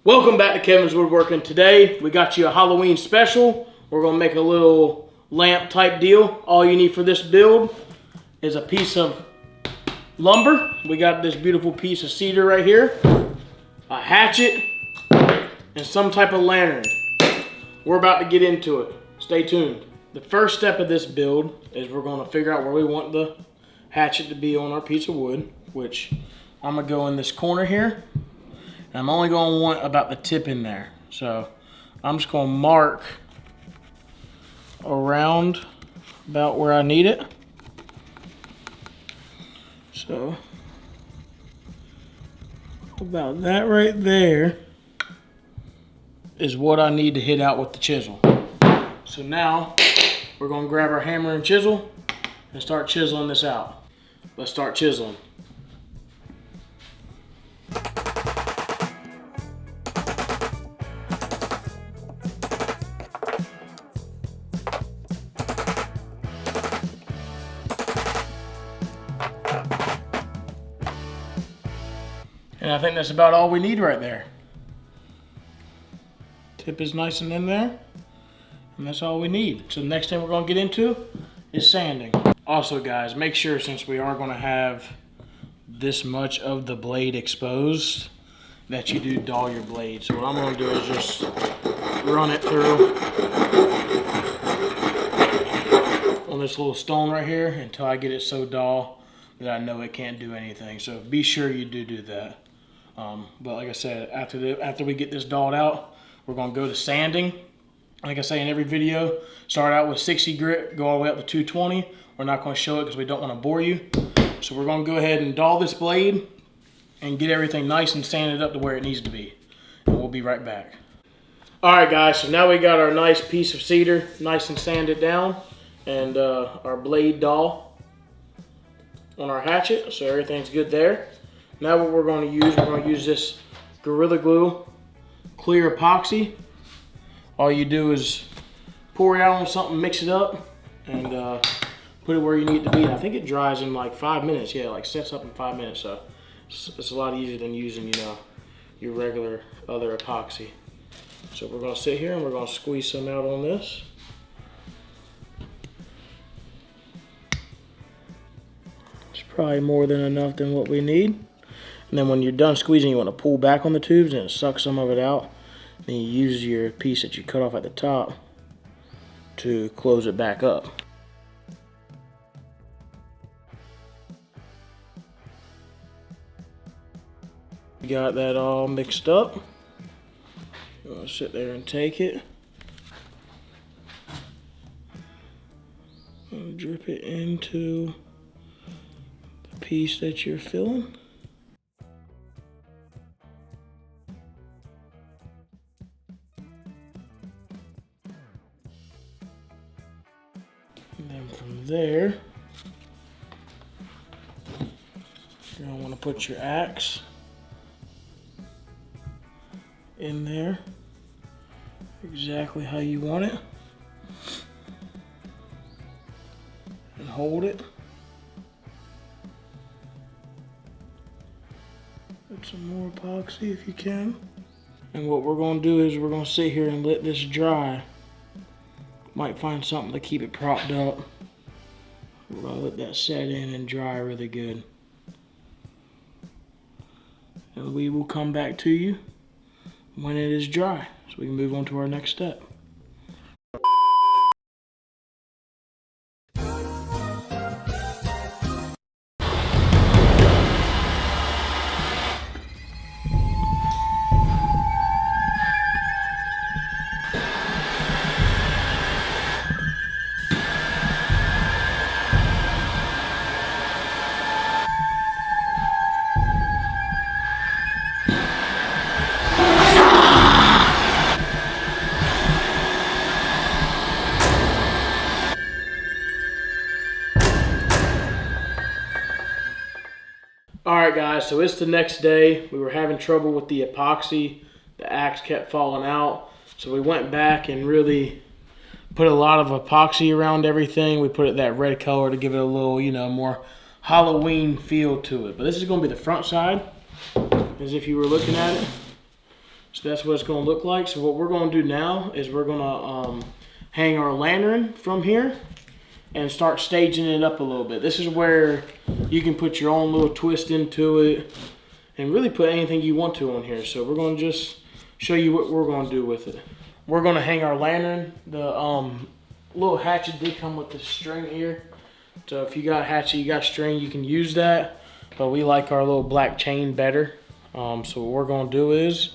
Welcome back to Kevin's Woodworking. Today we got you a Halloween special. We're going to make a little lamp type deal. All you need for this build is a piece of lumber. We got this beautiful piece of cedar right here, a hatchet, and some type of lantern. We're about to get into it. Stay tuned. The first step of this build is we're going to figure out where we want the hatchet to be on our piece of wood, which I'm going to go in this corner here. And I'm only going to want about the tip in there. So I'm just going to mark around about where I need it. So about that right there is what I need to hit out with the chisel. So now we're going to grab our hammer and chisel and start chiseling this out. Let's start chiseling. And I think that's about all we need right there. Tip is nice and in there. And that's all we need. So the next thing we're going to get into is sanding. Also guys, make sure, since we are going to have this much of the blade exposed, that you do dull your blade. So what I'm going to do is just run it through on this little stone right here until I get it so dull that I know it can't do anything. So be sure you do that. But like I said, after we get this dulled out, we're going to go to sanding. Like I say in every video, start out with 60 grit, go all the way up to 220. We're not going to show it because we don't want to bore you. So we're going to go ahead and dull this blade and get everything nice and sanded up to where it needs to be. And we'll be right back. Alright guys, so now we got our nice piece of cedar nice and sanded down, and our blade dull on our hatchet, so everything's good there. Now what we're going to use this Gorilla Glue clear epoxy. All you do is pour it out on something, mix it up, and put it where you need it to be. I think it dries in like 5 minutes. Yeah, like sets up in 5 minutes. So it's a lot easier than using, your regular other epoxy. So we're going to sit here and we're going to squeeze some out on this. It's probably more than enough than what we need. And then when you're done squeezing, you want to pull back on the tubes and suck some of it out. Then you use your piece that you cut off at the top to close it back up. Got that all mixed up. I'm going to sit there and take it and drip it into the piece that you're filling. And then from there, you're going to want to put your axe in there exactly how you want it and hold it. Put some more epoxy if you can. And what we're going to do is we're going to sit here and let this dry. Might find something to keep it propped up. We're going to let that set in and dry really good. And we will come back to you when it is dry, so we can move on to our next step. Alright guys, so it's the next day. We were having trouble with the epoxy. The axe kept falling out. So we went back and really put a lot of epoxy around everything. We put it that red color to give it a little, more Halloween feel to it. But this is going to be the front side, as if you were looking at it. So that's what it's going to look like. So what we're going to do now is we're going to hang our lantern from here and start staging it up a little bit. This is where you can put your own little twist into it and really put anything you want to on here. So we're going to just show you what we're going to do with it. We're going to hang our lantern. The little hatchet did come with this string here. So if you got hatchet, you got string, you can use that. But we like our little black chain better. So what we're going to do is,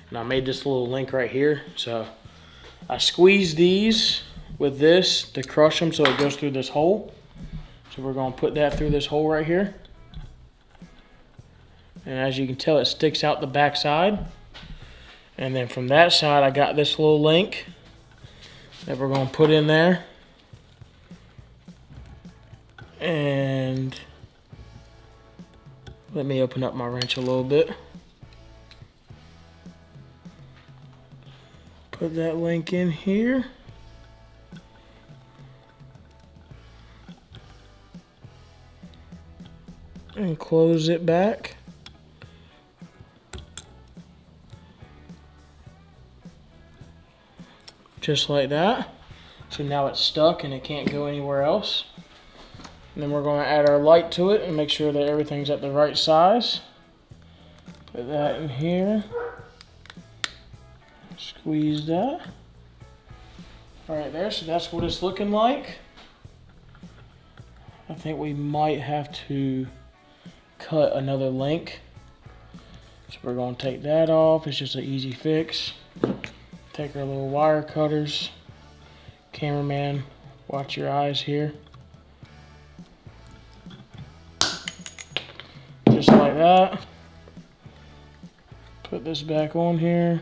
and I made this little link right here. So I squeeze these with this to crush them so it goes through this hole. So we're going to put that through this hole right here. And as you can tell, it sticks out the back side. And then from that side, I got this little link that we're going to put in there. And let me open up my wrench a little bit. Put that link in here. And close it back. Just like that. So now it's stuck and it can't go anywhere else. And then we're going to add our light to it and make sure that everything's at the right size. Put that in here. Squeeze that. All right there, so that's what it's looking like. I think we might have to cut another link. So we're going to take that off. It's just an easy fix. Take our little wire cutters. Cameraman, watch your eyes here. Just like that. Put this back on here.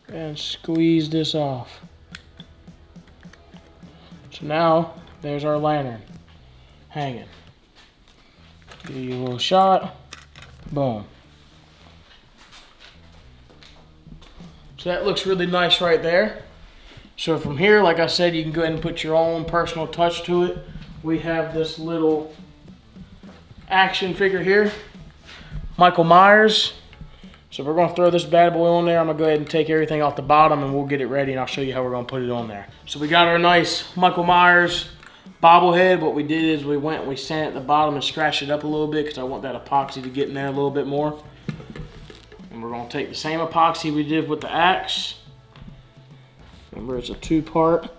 And squeeze this off. So now, there's our lantern hanging. Give you a little shot. Boom. So that looks really nice right there. So from here, like I said, you can go ahead and put your own personal touch to it. We have this little action figure here, Michael Myers. So we're gonna throw this bad boy on there. I'm gonna go ahead and take everything off the bottom and we'll get it ready and I'll show you how we're gonna put it on there. So we got our nice Michael Myers bobblehead. What we did is we went and we sanded the bottom and scratched it up a little bit because I want that epoxy to get in there a little bit more. And we're gonna take the same epoxy we did with the axe. Remember, it's a two-part.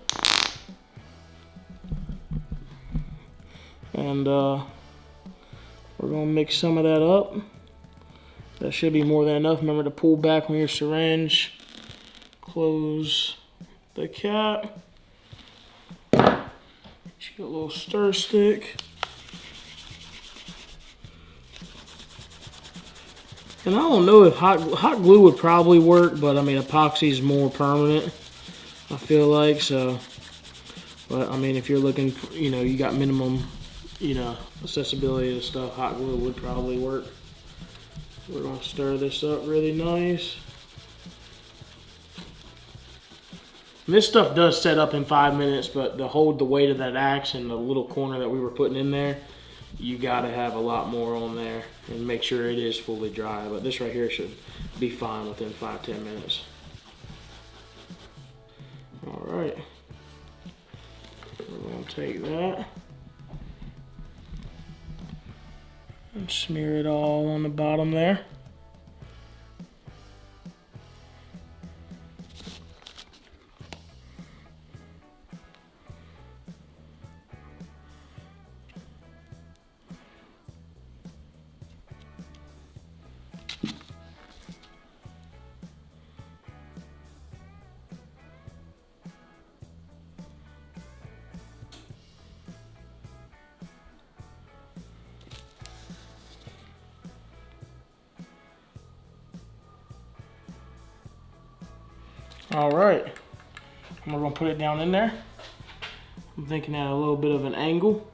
And we're gonna mix some of that up. That should be more than enough. Remember to pull back on your syringe. Close the cap. Get you a little stir stick. And I don't know if hot glue would probably work, but I mean epoxy is more permanent, I feel like. So, but I mean if you're looking for, you got minimum, accessibility to stuff, hot glue would probably work. We're going to stir this up really nice. And this stuff does set up in 5 minutes, but to hold the weight of that axe and the little corner that we were putting in there, you got to have a lot more on there and make sure it is fully dry. But this right here should be fine within 5-10 minutes. All right. We're going to take that and smear it all on the bottom there. All right, and we're gonna put it down in there. I'm thinking at a little bit of an angle.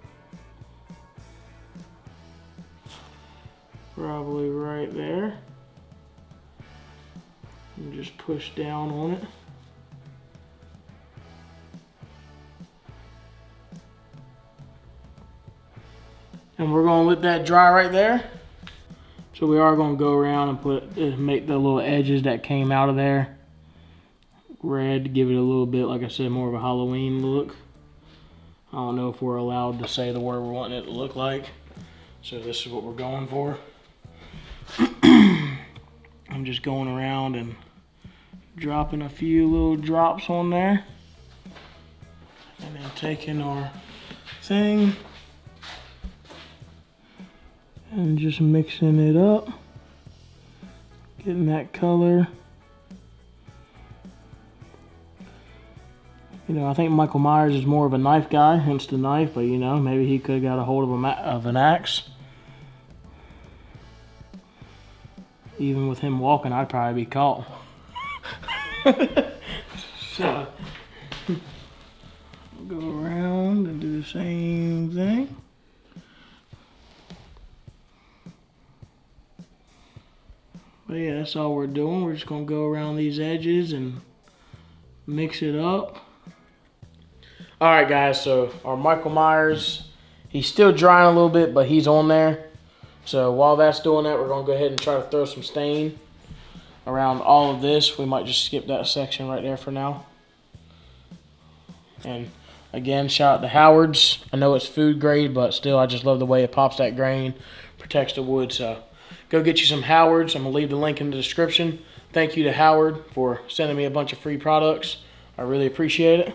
Probably right there. And just push down on it. And we're gonna let that dry right there. So we are going to go around and make the little edges that came out of there red to give it a little bit, like I said, more of a Halloween look. I don't know if we're allowed to say the word we're wanting it to look like. So this is what we're going for. I'm just going around and dropping a few little drops on there. And then taking our thing and just mixing it up. Getting that color. You know, I think Michael Myers is more of a knife guy, hence the knife, but you know, maybe he could have got a hold of an axe. Even with him walking, I'd probably be caught. So, we'll go around and do the same thing. But yeah, that's all we're doing. We're just gonna go around these edges and mix it up. All right, guys, so our Michael Myers, he's still drying a little bit, but he's on there. So while that's doing that, we're gonna go ahead and try to throw some stain around all of this. We might just skip that section right there for now. And again, shout out to Howard's. I know it's food grade, but still, I just love the way it pops that grain, protects the wood. So go get you some Howard's. I'm gonna leave the link in the description. Thank you to Howard for sending me a bunch of free products. I really appreciate it.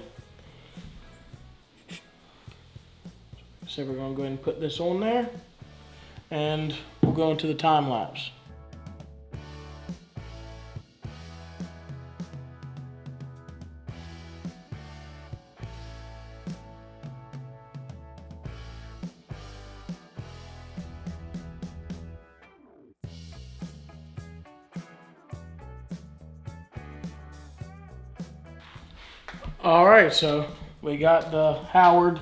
So we're gonna go ahead and put this on there, and we'll go into the time lapse. All right, so we got the Howard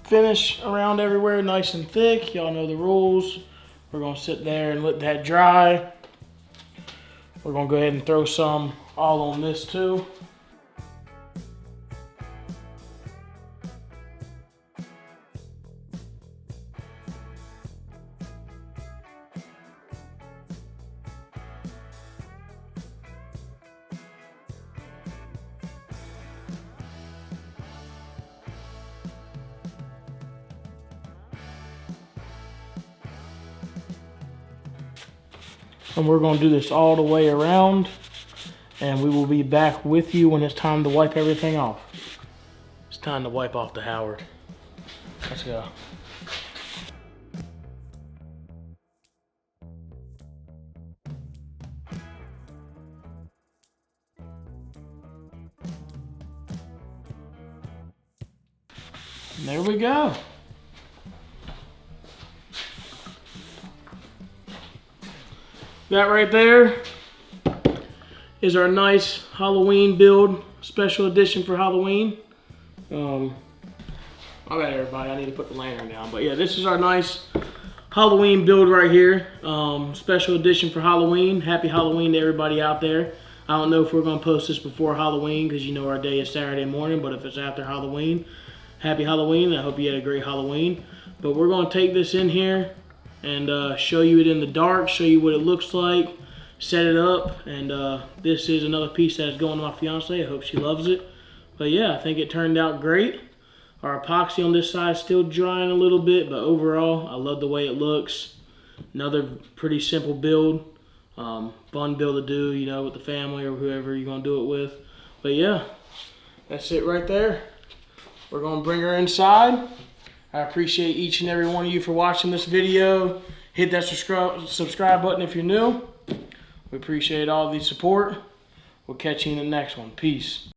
finish around everywhere, nice and thick. Y'all know the rules. We're gonna sit there and let that dry. We're gonna go ahead and throw some all on this too. And we're going to do this all the way around, and we will be back with you when it's time to wipe everything off. It's time to wipe off the Howard. Let's go. And there we go. That right there is our nice Halloween build, special edition for Halloween. All right, everybody, I need to put the lantern down. But yeah, this is our nice Halloween build right here. Special edition for Halloween. Happy Halloween to everybody out there. I don't know if we're gonna post this before Halloween because you know our day is Saturday morning, but if it's after Halloween, happy Halloween. I hope you had a great Halloween. But we're gonna take this in here and show you it in the dark, show you what it looks like, set it up, and this is another piece that's going to my fiance. I hope she loves it. But yeah, I think it turned out great. Our epoxy on this side is still drying a little bit, but overall, I love the way it looks. Another pretty simple build, fun build to do, you know, with the family or whoever you're gonna do it with. But yeah, that's it right there. We're gonna bring her inside. I appreciate each and every one of you for watching this video. Hit that subscribe button if you're new. We appreciate all the support. We'll catch you in the next one. Peace.